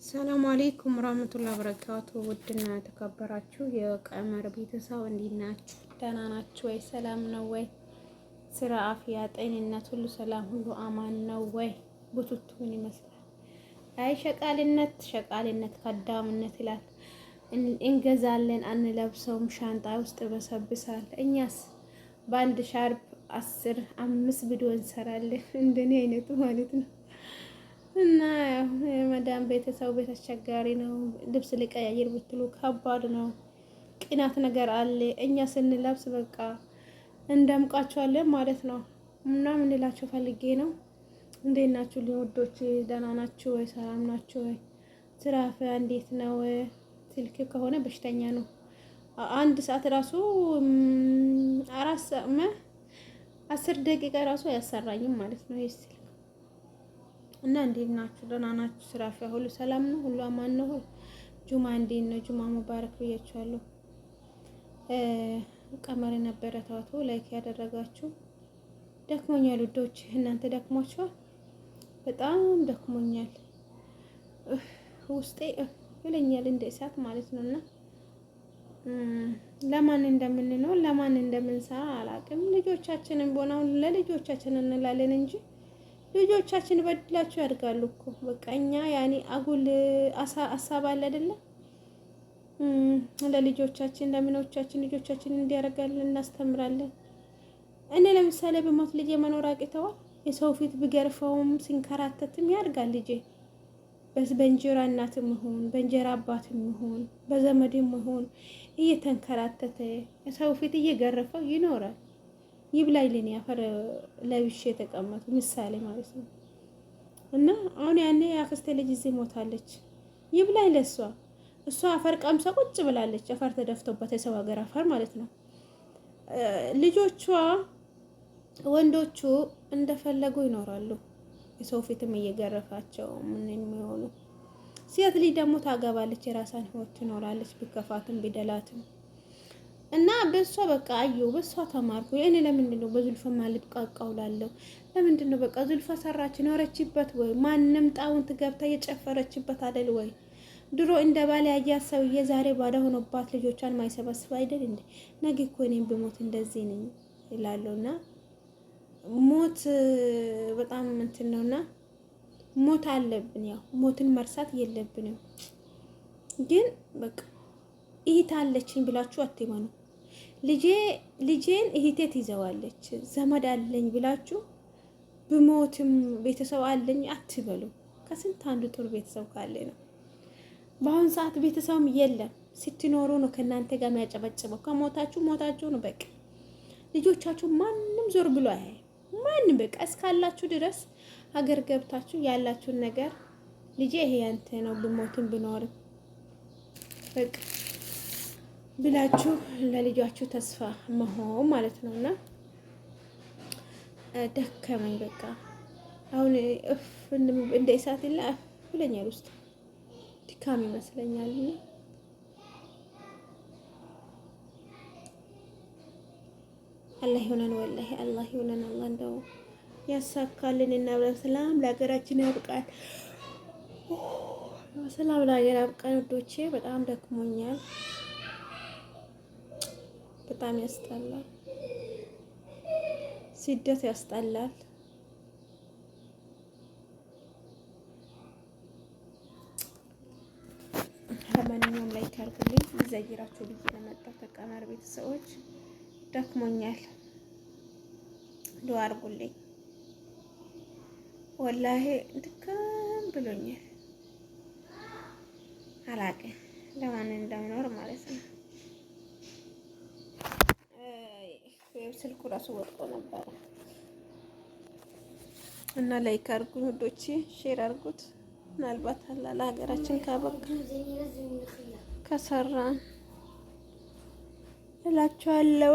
ሰላም አለይኩም ወራህመቱላሂ ወበረካቱ። ውድና የተከበራችሁ የቀመር ቤተሰብ እንዴት ናችሁ? ደህና ናችሁ ወይ? ሰላም ነው ወይ? ስራ፣ አፍያ፣ ጤንነት ሁሉ ሰላም፣ ሁሉ አማን ነው ወይ? ቡቱቱ ምን ይመስላል? አይ ሸቃልነት ከዳምነት ይላል። እንገዛለን አንለብሰውም፣ ሻንጣ ውስጥ በሰብሳል። እኛስ በአንድ ሻርፕ 5 ቪዲዮ እንሰራለን። እንደኔ አይነቱ ማለት ነው። እና የመዳም ቤተሰብ ቤት አስቸጋሪ ነው። ልብስ ሊቀያየር ብትሉ ከባድ ነው። ቅናት ነገር አለ። እኛ ስንለብስ በቃ እንደምቃቸዋለን ማለት ነው። እና ምን እላችሁ ፈልጌ ነው። እንዴት ናችሁ ልወዶች? ደህና ናችሁ ወይ? ሰላም ናችሁ ወይ? ስራ እንዴት ነው? ስልክ ከሆነ በሽተኛ ነው። አንድ ሰዓት ራሱ 10 ደቂቃ ራሱ አያሰራኝም ማለት ነው ይሄ ስልክ። እና እንዴት ናችሁ? ደህና ናችሁ? ስራ ሁሉ ሰላም ነው? ሁሉ አማን ነው? ጁማ እንዴት ነው? ጁማ ሙባረክ ብያችኋለሁ። ቀመር ነበረ ታውቶ ላይክ ያደረጋችሁ ደክሞኛል ውዶች። እናንተ ደክሟችኋል? በጣም ደክሞኛል። ውስጤ ይለኛል እንደ እሳት ማለት ነውና ለማን እንደምንኖር ለማን እንደምንሰራ አላውቅም። ልጆቻችንን ቦናው ለልጆቻችን እንላለን እንጂ ልጆቻችን በድላቸው ያድጋሉ እኮ። በቃ እኛ ያኔ አጉል አሳብ አለ አይደለ? ለልጆቻችን ለምኖቻችን ልጆቻችን እንዲያደርጋለን እናስተምራለን። እኔ ለምሳሌ በሞት ልጄ መኖር አቅተዋል። የሰው ፊት ብገርፈውም ሲንከራተትም ያድጋል ልጄ። በእንጀራ እናትም ይሁን በእንጀራ አባትም ይሁን በዘመድም ይሁን እየተንከራተተ የሰው ፊት እየገረፈው ይኖራል። ይብላኝ ለኔ አፈር ለብሼ የተቀመጡ ምሳሌ ማለት ነው። እና አሁን ያኔ አክስቴ ልጅ እዚህ ሞታለች። ይብላኝ ለሷ እሷ አፈር ቀምሳ ቁጭ ብላለች። አፈር ተደፍቶበት የሰው ሀገር አፈር ማለት ነው። ልጆቿ ወንዶቹ እንደፈለጉ ይኖራሉ። የሰው ፊትም እየገረፋቸው ምን የሚሆኑ። ሴት ልጅ ደግሞ ታገባለች፣ የራሷን ህይወት ትኖራለች፣ ቢከፋትም ቢደላትም። እና በሷ በቃ አዩ በሷ ተማርኩ። እኔ ለምንድን ነው በዙልፋ ማልብቃቃው ላለሁ? ለምንድን ነው በቃ ዙልፋ ሰራች ኖረችበት ወይ? ማንንም ጣውንት ገብታ የጨፈረችበት አይደል ወይ? ድሮ እንደ ባለ ያያት ሰውዬ ዛሬ ባዳ ሆኖባት ልጆቿን ማይሰበስብ አይደል እንዴ? ነገ እኮ እኔም ብሞት እንደዚህ ነኝ ይላሉና ሞት በጣም እንትን ነውና ሞት አለብን። ያው ሞትን መርሳት የለብንም። ግን በቃ እህት አለችኝ ብላችሁ አትመኑ። ልጄን እህቴ ትይዘዋለች። ዘመድ አለኝ ብላችሁ ብሞትም ቤተሰብ አለኝ አትበሉ። ከስንት አንዱ ጥሩ ቤተሰብ ካለ ነው። በአሁን ሰዓት ቤተሰብም የለም። ስትኖሩ ነው ከእናንተ ጋር የሚያጨበጭበው። ከሞታችሁ ሞታችሁ ነው በቃ። ልጆቻችሁ ማንም ዞር ብሎ አያይ። ማንም በቃ እስካላችሁ ድረስ ሀገር ገብታችሁ ያላችሁን ነገር ልጄ ይሄ ያንተ ነው ብሞትም ብኖርም በቃ ብላችሁ ለልጃችሁ ተስፋ መሆን ማለት ነውና ደከመኝ በቃ አሁን እንደ እሳት ይላ ብለኛል ውስጥ ድካም ይመስለኛል። አላህ ይሁነን ወላሂ አላህ ይሁነን። አላህ እንደው ያሳካልን እና በሰላም ለሀገራችን ያብቃን። በሰላም ለሀገር ያብቃን ውዶቼ። በጣም ደክሞኛል። በጣም ያስጠላል። ስደት ያስጠላል። ለማንኛውም ላይክ አድርጉልኝ። ይዘይራችሁ ልጅ ለመጣው ተቀመር ቤተሰቦች ደክሞኛል። ዱአ አድርጉልኝ። ወላሂ ድካም ብሎኛል። አላውቅም ለማን እንደምኖር ማለት ነው። ስልኩ ራሱ ወጥቶ ነበር እና ላይክ አድርጉኝ ውዶቼ፣ ሼር አድርጉት። ምናልባት አላ ለሀገራችን ካበቃ ከሰራን እላችኋለሁ።